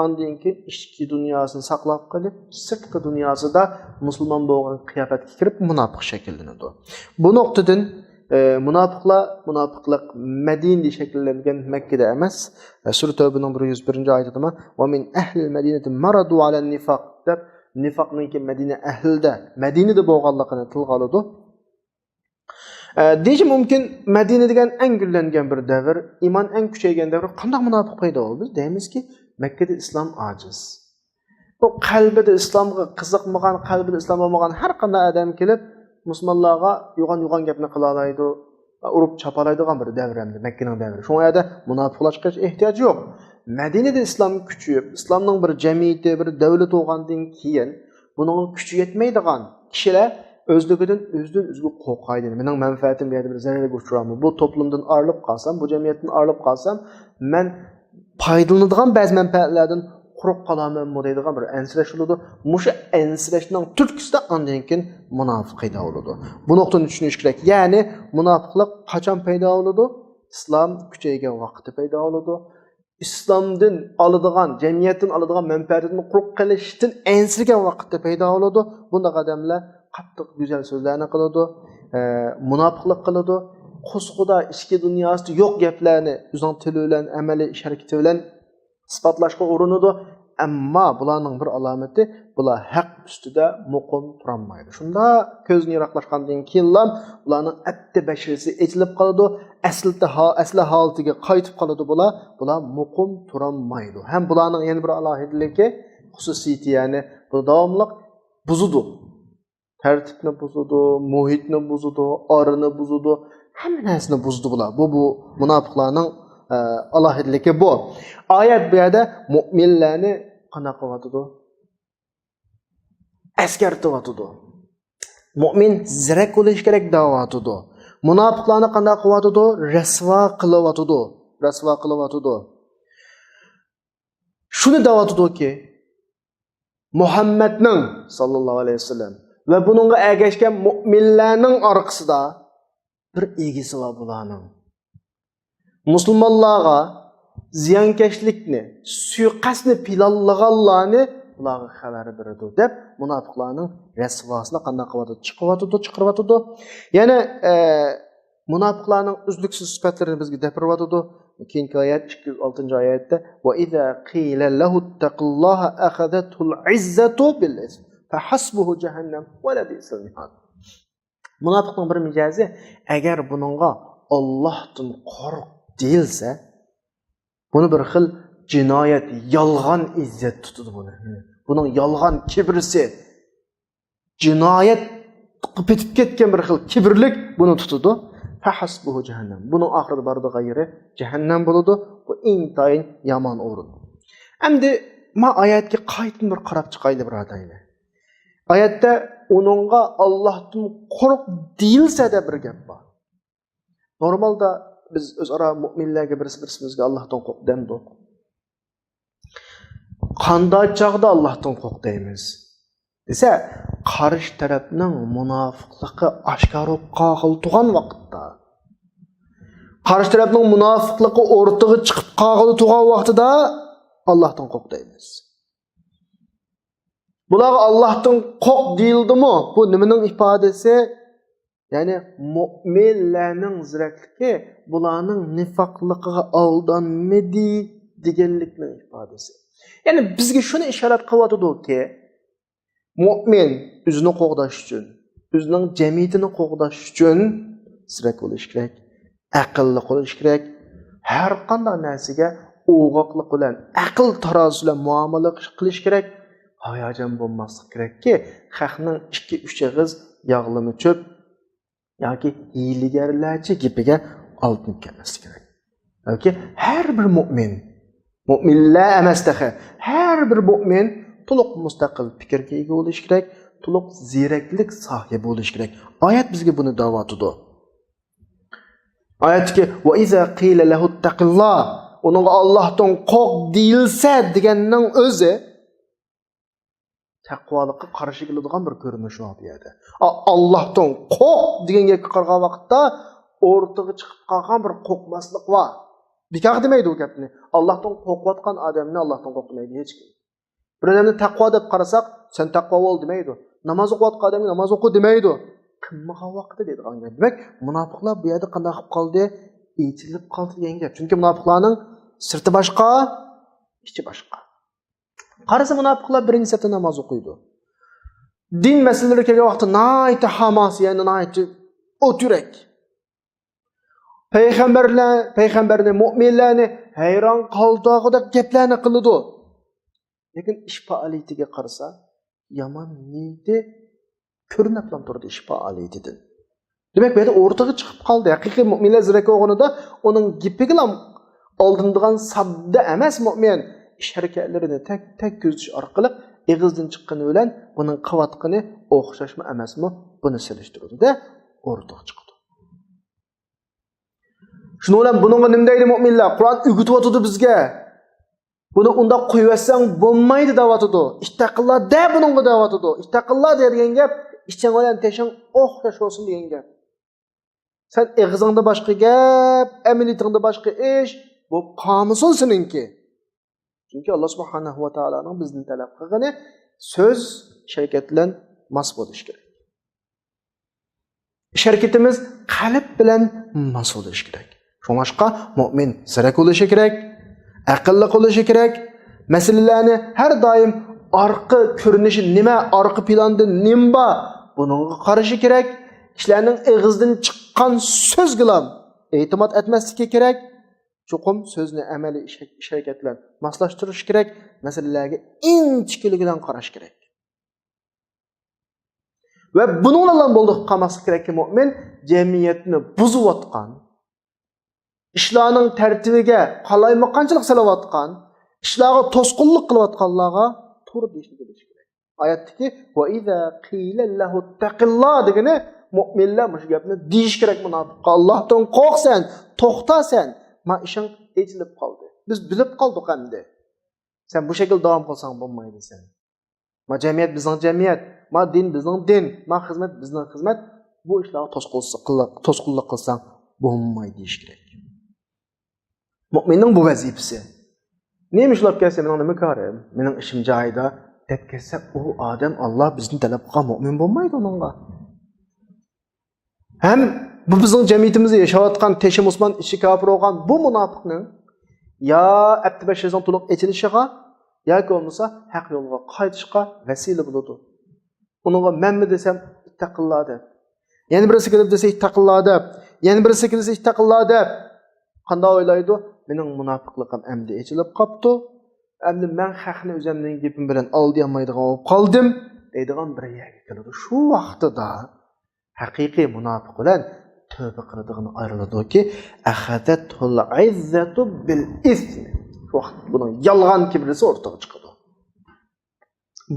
Andın ki ichki dunyosini saqlab qolib, sirtqi dunyosida musulmon bo'lgan qiyofatga kirib munofiq shakllanadi. Bu nuqtadan munofiqlik Madinada shakllangan Makkada emas. Sura Tavbaning 101-oyatida "Va min ahlil madinati maradu ala nifaq" deb nifaqninki Madina ahlida, Madinada bo'lganligini tilga oladi. Deyish mumkin Madina degan eng gullangan bir davr, iymon eng kuchaygan davr. Qanday munofiq paydo bo'ldi? Deymizki Mekke'de İslam aciz. O kalbide İslam'a qiziqmagan, kalbide İslam olmagan her qanday adam kelib musulmonlarga yo'g'on gapni qilalaydi, urib chapalaydigan bir davrimdi, Mekke'ning davri. Shu yerda munofiqlashga ehtiyoj yo'q. Madinada islom kuchayib, islomning bir jamiyati, bir davlat bo'lgandan keyin buning kuchi yetmaydigan kishilar özlüğüden özgü qo'rqaydi. Mening manfaatim bu yerda bir zararga uchrayman. Bu toplumdan ayrılib qolsam, bu jamiyatdan ayrılib qolsam, men paydalanadigan ba'zi manfaatlardan quruq qolamanmi deydigan bir ansirash bo'ladi. Musha ansirashning turtkisida ondan keyin munofiq paydo bo'ladi. Bu nuqtani tushunish kerak. Ya'ni munofiqlik qachon paydo bo'ladi? Islom kuchaygan vaqtda paydo bo'ladi. İslamdan oladigan, jamiyatdan oladigan manfaatini quruq qilishdan ansirgan vaqtda paydo bo'ladi. Bunda odamlar qattiq go'zal so'zlarni qiladi, munofiqlik qiladi. Qusquda ichki dunyosida yo'q gaplarni o'zining tili bilan, amaliy ish harakati bilan isbotlashga urinadi. Ammo bularning bir alomati, bular haq ustida muqim turolmaydi. Shunda ko'zni yiroqlashgandan keyin ularning abdi bashirasi echilib qoladi, asli holatiga qaytib qoladi bular muqim turolmaydi. Ham bularning yana bir alohidaligi, xususiyati, ya'ni bu davomli buzudi. Tartibni buzudi, muhitni buzudi, orini buzudi. Hamma narsani buzdi bular. Bu munofiqlarning alohidaligi bu. Oyat bu yerda mu'minlarni qanaqa qilyapti? Askartiryapti. Mu'min zirak bo'lish kerak deyapti. Munofiqlarni qanaqa qilyapti? Rasvo qilyapti. Shuni deyaptiki, Muhammadning sallallohu alayhi vasallam va buningga ergashgan mu'minlarning orqasida bir egisi var bularning. Musulmonlarga ziyonkashlikni, suiqasdni planlaganlarni ularga xabar beradi deb munofiqlarning rasvosini qanday qilyapti? Chiqiryapti. Yana Munofiqlarning uzluksiz sifatlarini bizga gapirib o'tadi. Keyingi oyat 206-oyatda va iza qila lahu taqulloha akhadatul izzatu bil ism fa hasbuhu jahannam va la bi'sal mihad. Munofiqning bir mijozi agar buningga Allohdan qo'rq deyilsa, buni bir xil jinoyat, yolg'on izzat tutadi buni. Buning yolg'on kibrisi, jinoyat qilib ketgan bir xil kibrlik buni tutadi. Fahasbuhu jahannam. Buning oxirida bordi g'ayri jahannam bo'ladi. Bu intayin yomon o'rin. Endi men oyatga qaytin bir qarab chiqayli birodaylar. Oyatda uningga Allohdan qo'rq deyilsa da bir gap bor. Normalda biz o'zaro mu'minlarga birsimizga Allohdan qo'rq demdik. Qanday chaqda Allohdan qo'rq deymiz? Desa, qarshi tarafning munofiqligi oshkor bo'lib qolgan vaqtda, qarshi tarafning munofiqligi o'rtaga chiqib qolgan vaqtida Allohdan qo'rq deymiz. Bular Allohdan qo'rq deyildimi? Bu nimaning ifodasi? Ya'ni mu'minlarning zirakligi bularning nifoqligiga aldanmadi deganlikning ifodasi. Ya'ni bizga shuni ishorat qilyotdi-ki, mu'min o'zini qo'g'dash uchun, o'zining jamiyatini qo'g'dash uchun zirak bo'lish kerak, aqlli bo'lish kerak. Har qanday narsaga o'g'oqlik bilan, aql tarozi bilan muomala qilish kerak. Hayajon bo'lmaslik kerakki, xalqning 2-3 og'iz yog'limi cho'p yoki hiylagarlarcha gapiga oltin kelmaslik kerak. Yoki har bir mu'minlar emasdaqa, har bir mu'min to'liq mustaqil fikrga ega bo'lish kerak, to'liq ziraklik sohibi bo'lish kerak. Oyat bizga buni da'vat etadi. Oyatga va iza qila lahu taqillah, uningga Allohdan qo'rq deyilsa deganning o'zi taqvolikqa qarshi keladigan bir ko'rinish bu yerda. Allohdan qo'rq degan gapga qarag'an vaqtda o'rtaga chiqib qolgan bir qo'rqmaslik bor. Bikaq demaydi u gapni. Allohdan qo'rqayotgan odamni Allohdan qo'rqmaydi hech kim. Bir odamni taqvo deb qarasak, sen taqvo bo'l demaydi. Namoz o'qiyotgan odamga namoz o'qi demaydi. Qilmagan vaqtda deydigan gap. Demak, munofiqlar bu yerda qanday qilib qoldi? Etilib qoldi degan gap. Chunki munofiqlarning sirti boshqa, ichi boshqa. Qarasa munofiqlar birinchi safda namoz o'qiydi. Din masalalari kelgan vaqtda nayt hamas, ya'ni nayt o'turak. Payg'ambarni, mu'minlarni hayron qoldirg'idek gaplarni qiladi. Lekin ish faoliyatiga qarasa, yomon niyati ko'rinib turdi ish faoliyatidan. Demak, bu yerda o'rtaga chiqib qoldi. Haqiqiy mu'minlar zirak o'g'inida uning gapiga ham oldindigan sabda emas mu'min ish harakatlarini tek ko'zish orqali eg'izdan chiqqani bilan buning qivatqini o'xshashmi emasmi buni selishtirdi-da o'rtaga chiqdi. Shuning bilan buningga nima deydi mu'minlar? Qur'on o'rgatyotdi bizga. Buni unda qo'yvatsang bo'lmaydi da'vatidi. Ittaqillah da buningga da'vatidi. Ittaqillah degan gap ishchang bilan teshing o'xshash bo'lsin degan gap. Sen eg'izingda boshqa gap, amaliyatingda boshqa ish, bu qonunsin seninki. Chunki Alloh subhanahu va taoloning bizning talab qilgani so'z sharkat bilan mas bo'lish kerak. Harakatimiz qalb bilan mas bo'lish kerak. Shunga mu'min zirak bo'lishi kerak, aqlli bo'lishi kerak. Masalalarni har doim orqa ko'rinishi nima, orqa planda nima buningga qarashi kerak. Kishilarning og'zidan chiqqan so'zga ham e'timod etmasligi kerak. Chuqum so'zni amaliy ish harakat bilan moslashtirish kerak, masalalarga inchiklik bilan qarash kerak. Va buning bilan bo'lib qolmaslik kerakki, mu'min jamiyatni buzayotgan, ishlarning tartibiga qalaymoqanchilik salayotgan, ishlarga to'sqinlik qilayotganlarga to'g'ri deyishni bilish kerak. Oyatdagi va iza qila lahu taqillah degani mu'minlar bu gapni deyish kerak munofiqqa. Allohdan qo'rqsan, to'xtasan. Ma ishing ejilib qoldi. Biz bilib qoldik endi. Sen bu şekilde davom qilsang bo'lmaydi sen. Ma jamiyat bizning jamiyat, ma din bizning din, ma xizmat bizning xizmat. Bu ishlarga to'sqinlik qilsang bo'lmaydi deyish kerak. Mu'minning bu vazifasi. Nima ishlab kelsa mening nima ko'rim? Mening ishim joyida deb kelsa, u odam Alloh bizni talab qilgan mu'min bo'lmaydi uningga. Ham bu bizning jamiyatimizda yashayotgan teshi musulmon ichi kafir bo'lgan bu munofiqning yo abtibashizning to'liq echilishiga yoki bo'lmasa haq yo'lga qaytishga vasila bo'ladi. Unga menmi desam ittaqillah deb, yana birisi kelib desa ittaqillah deb, yana birisi kelsa ittaqillah deb qanday o'ylaydi? Mening munofiqligim endi echilib qopti. Endi men haqni o'zimning gapim bilan oldi olmaydigan bo'lib qoldim deydigan bir yerga keladi. Shu vaqtida haqiqiy munofiq bilan tövbe qiladigan ayrıladiki ahadatul izzatu bil ism. Vaqt bunun yalgan kibrisi ortaya çıkıyor.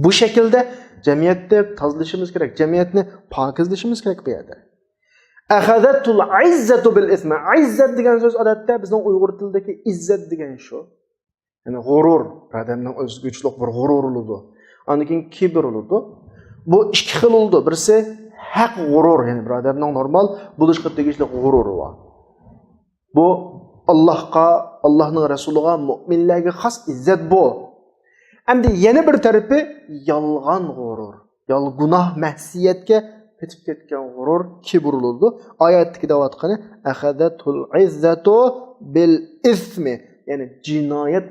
Bu şekilde cemiyette tazlaşımız gerek, cemiyetini pakizlaşımız gerek bir yerde. Ahadatul izzatu bil ism. İzzet degan söz odatda bizning Uyg'ur tilidagi izzet degan şu. Yani g'urur, adamning o'zguchlik bir g'urur uludu. Ondan keyin kibr uludu. Bu ikki xil uludu. Birisi haq g'urur, yani bir adamning normal bo'lishga tegishli g'ururi bor. Bu Allahqa, Allahning Rasuliga, mu'minlarga xos izzat bu. Endi yana bir tarafi yolg'on g'urur. Gunoh, ma'siyatga ketib ketgan g'urur, kibr uludu. Oyatdagi deyotgani ahadatul izzatu bil ismi. Yani cinayet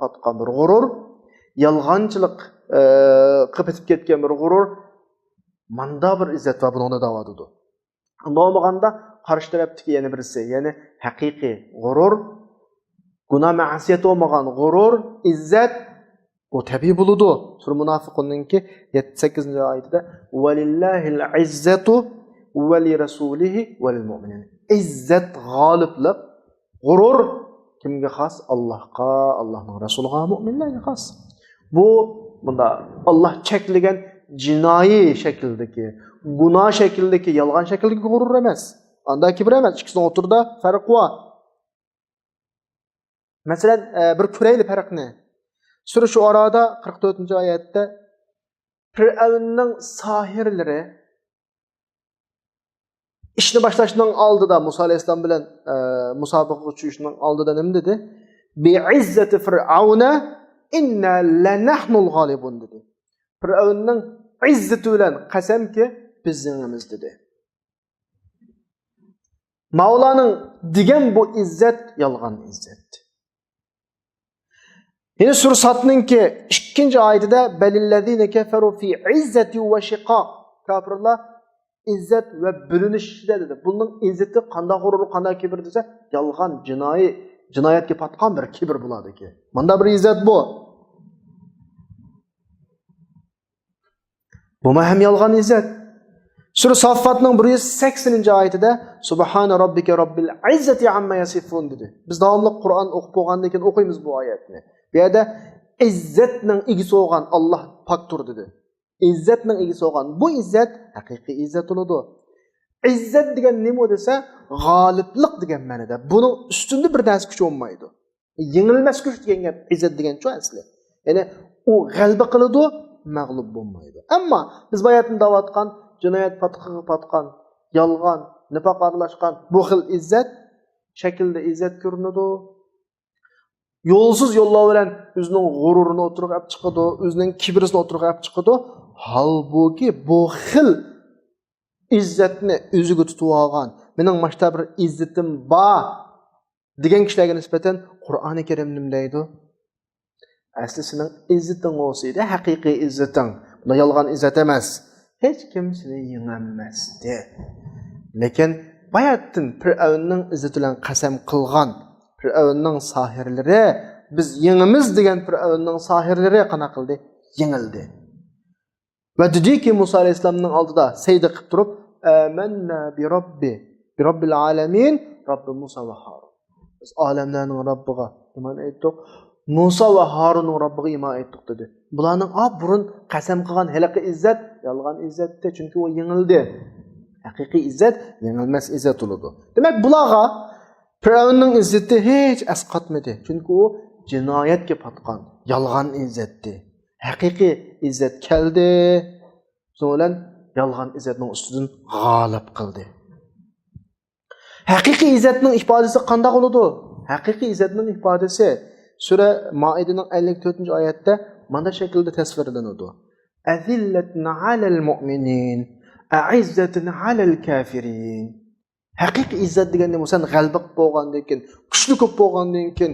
patqan bir g'urur, yolg'onchilik qilib ketgan bir g'urur, manda bir izzat va buni da'votidir. Unda olmaganda qarshi tarafdagi yana birisi, ya'ni haqiqiy g'urur, gunoh ma'siyat olmagan g'urur, izzat bu tabiiy bo'ladi. Sura Munofiqunninki 78-oyatida valillahil izzatu va li rasulihi va lil mu'minin. İzzat g'oliblik, g'urur kimga xos? Allohga, Allohning rasuliga, mu'minlarga xos. Bu bunda Allah cheklagan jinoiy shakldagi, gunoh shakldagi, yolg'on shakldagi g'urur emas. Anda kibr emas. Ikkisining o'rtasida farq bor. Masalan, bir ko'raylik farqni. Sura Shuarada 44-oyatda Fir'avnning sohirlari ishni boshlashning oldida Musa alayhisalom bilan musobaqa tushishning oldida nima dedi? Bi'izzati fir'auna inna lanahnul g'olibun dedi. Fir'avnning izzati bilan qasamki biz yengamiz dedi. Mavlaning degan bu izzat yolg'on izzat. Yine Sura Sad'ninki 2-oyatida balillazina kafaru fi izzati va shiqaq. Kafirlar izzat ve bölünüşde dedi. Bunun izzeti qanday g'urur, qanday kibr desa, yolg'on, jinoyatga patqan bir kibr bo'ladi ki. Manda bir izzat bu. Bu ham yolg'on izzat. Sura Saffatning 180-oyatida Subhana robbika robbil izzati amma yasifun dedi. Biz davomli Qur'on o'qib bo'lgandan keyin o'qiymiz bu oyatni. Bu yerda izzatning egisi bo'lgan Alloh poktur dedi. İzzatning egisi bo'lgan bu izzat haqiqiy izzat bo'ladi. Izzat degan nima desa, g'oliblik degan ma'noda. Buning ustunda bir narsa kuch olmaydi. Yengilmas kuch degan gap izzat degan chu asli. Ya'ni u g'alaba qiladi, mag'lub bo'lmaydi. Ammo biz bu oyatni davatgan jinoyat patqan, yolg'on, nifoq aralashgan bu xil izzat shaklda izzat ko'rinadi. Yo'lsiz yo'llar bilan o'zining g'ururini o'tirib olib chiqadi, o'zining kibrisini o'tirib olib chiqadi. Halbuki bu xil izzatni o'ziga tutib olgan, mening mashta bir izzatim bor degan kishilarga nisbatan Qur'oni Karim nima deydi? Asli sening izzating o'sida haqiqiy izzating. Bu yolg'on izzat emas. Hech kim seni yengamasdi. Lekin bayatdan Fir'avnning izzati bilan qasam qilgan Fir'avnning sohirlari biz yengimiz degan Fir'avnning sohirlari qana qildi? Yengildi. Va dediki Musa alayhisalomning oldida sajda qilib turib, "Amanna bi robbil alamin, Robbi Musa va Harun." Biz olamlarning Robbiga iymon etdik. Musa va Harunning Robbiga iymon etdik dedi. Bularning burun qasam qilgan halaqa izzat yolg'on izzatda, chunki u yengildi. Haqiqiy izzat yengilmas izzat bo'ladi. Demak, bularga Fir'avnning izzati hech asqatmadi. Chunki u jinoyatga patqan, yolg'on izzatdi. Haqiqiy izzat keldi. So'lan yolg'on izzatning ustidan g'olib qildi. Haqiqiy izzatning ifodasi qanday bo'ladi? Haqiqiy izzatning ifodasi Sura Maidaning 54-oyatda mana shaklda tasvirlanadi. Azillatun alal mu'minin, a'izzatun alal kafirin. Haqiqiy izzat deganda sen g'alaba bo'lgandan keyin, kuchli ko'p bo'lgandan keyin,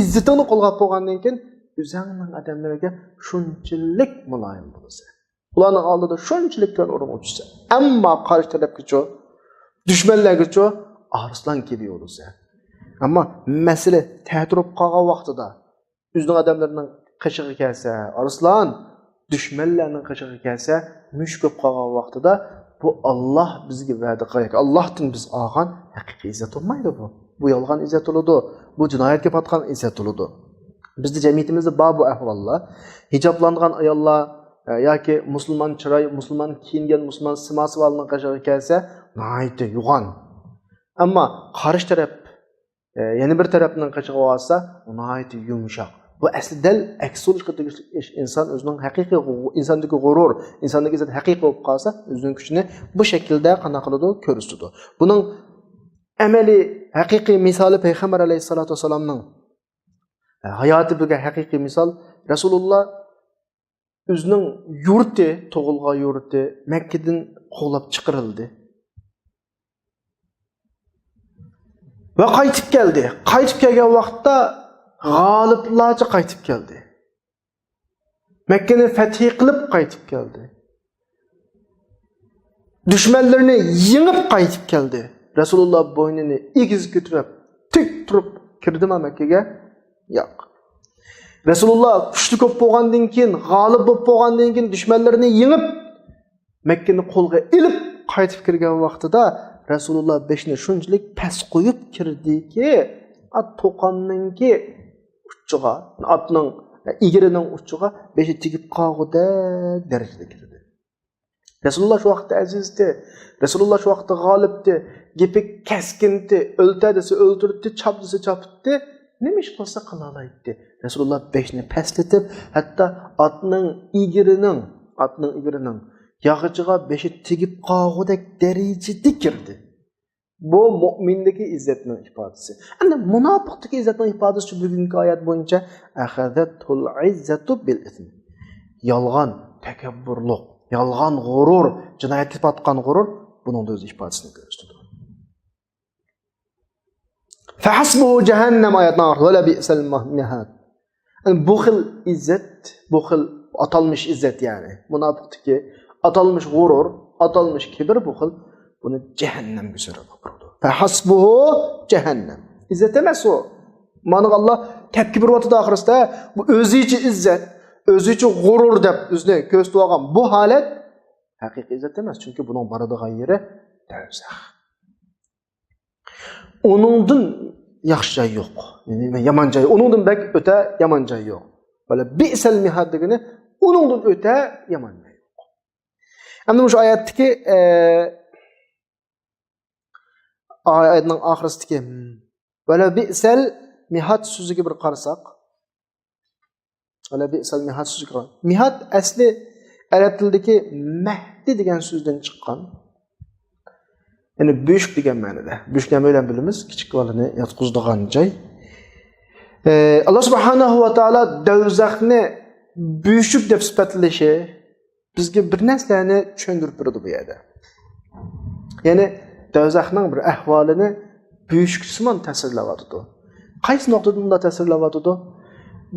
izzatini qo'lg'ab bo'lgandan keyin o'zingning odamlarga shunchalik muloyim bo'lsa. Ularning oldida shunchalik o'rin ochsa. Ammo qarshi tarafgacha, dushmanlargacha arslan gibi olursa. Ama mesele təhdürüb qalğan vaxtıda özünün adamlarının qışığı gəlsə, arslan düşmənlərinin qışığı gəlsə, müşküb qalğan vaxtıda bu Allah bizə vədə qayaq. Allah'tan biz alğan həqiqi izzət olmaydı bu. Bu yalğan izzət oludu. Bu cinayətə batqan izzət oludu. Bizdə cəmiyyətimizdə bu əhvallar, hicablanğan ayollar yoki musulmon chiroy, musulmon kiyingan, musulmon simasi bilan qışığı gəlsə, nəhayət yo'g'on. Ammo qarshi taraf yana bir tarafdan qachig'i olsa, nihoyat yumshoq. Bu aslida aks olishga tegishli ish. Inson o'zining haqiqiy insondagi g'urur, insondagi izzat haqiqiy bo'lib qolsa, o'zining kuchini bu shaklda qanaqa qiladi, ko'rsatadi. Buning amaliy haqiqiy misoli payg'ambar alayhisolatu vasallamning hayoti bilan haqiqiy misol. Rasululloh o'zining yurti, tug'ilgan yurti Makkadan quvlab chiqarildi. Ve qaytib keldi. Qaytib kelgan vaqtda g'oliblarcha qaytib keldi. Makkani fath qilib qaytib keldi. Dushmanlarni yengib qaytib keldi. Rasululloh bo'ynini egiz ko'tarib, tik turib kirdimi Makkaga? Yo'q. Rasululloh kuchli ko'p bo'lgandan keyin, g'olib bo'lib bo'lgandan keyin dushmanlarni yengib Makkani qo'lga ilib qaytib kirgan vaqtida Rasululloh beshini shunchalik past qo'yib kirdiki, at to'qonninki uchiga, atning egirining uchiga beshi tegib qolgudek darajada kirdi. Rasululloh shu vaqtda azizdi. Rasululloh shu vaqtda g'olibdi. Gapi kaskindi, o'lta desa o'ltirdi, chop desa chopdi. Nima ish qilsa qila oladi. Rasululloh beshini pastlatib, hatto atning egirining yağıcığa beşi tegib qolgudek darajada kirdi. Bu mu'mindagi izzatning ifodasi. Endi munofiqdagi izzatning ifodasi bugungi oyat bo'yicha akhadatul izzatu bil ism. Yolg'on, takabburlik, yolg'on g'urur, jinoyatga batgan g'urur buning o'z ifodasini ko'rsatadi. Fa hasbuhu jahannam oyatning va la bi'sal mihad. Bu xil izzat, bu xil atalmış izzat yani. Munofiqdagi atalmış g'urur, atalmış kibir bu xil buni cehennemga so'rab qo'ydi. Fa hasbuhu cehennem. İzzet emas o. Mana Allah tepki bir vatıda oxirisida bu o'zicha izzat, o'zicha g'urur deb o'zini ko'rsatib olgan bu holat haqiqiy izzat emas, chunki buning boradigan yeri do'zax. Uningdan yaxshi joy yo'q. Ya'ni yomon joy, uningdan bak o'ta yomon joy yo'q. Böyle bi'sal mihad degani uningdan o'ta yomon. Endi şu oyatdagi oyatning oxirisidagi "Vala bi'sal mihad" so'ziga bir qarasak, "Vala bi'sal mihad" so'ziga. Mihad asli arab tilidagi mahdi degan so'zdan chiqqan. Ya'ni bo'shuk degan ma'noda. Bo'shukni ham o'ylan bilamiz, kichik bolani yotqizadigan joy. Alloh subhanahu va taolo do'zaxni bo'shuk deb sifatlashi bizga bir narsani tushuntirib berdi bu yerda. Ya'ni do'zaxning bir ahvolini bo'shuksimon ta'sirlayotdi. Qaysi nuqtada bunda ta'sirlayotdi?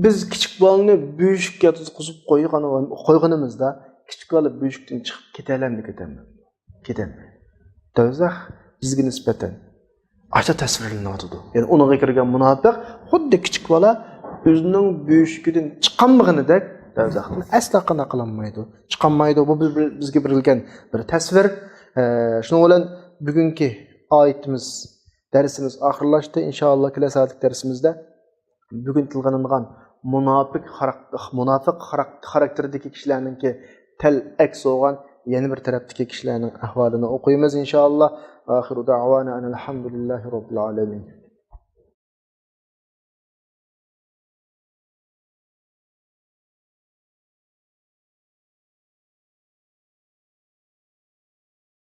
Biz kichik bolani bo'shukka tutqizib qo'yganimizda kichik bola bo'shukdan chiqib ketadi. Do'zax bizga nisbatan acha tasvirlanadi. Ya'ni unga kirgan munofiq xuddi kichik bola o'zining bo'shukidan chiqqanligidek do'zaxdan asla qana qilinmaydi. Chiqolmaydi. Bu bizga berilgan bir tasvir. Shuning bilan bugungi oyatimiz, darsimiz oxirlashdi. Inshaalloh kelasi darsimizda bugun tilg'anilgan munofiq xarakterdagi kishilarningki tal aks bo'lgan yana bir tarafdagi kishilarning ahvolini o'qiymiz inshaalloh. Axiru da'wana alhamdulillahi robbil alamin.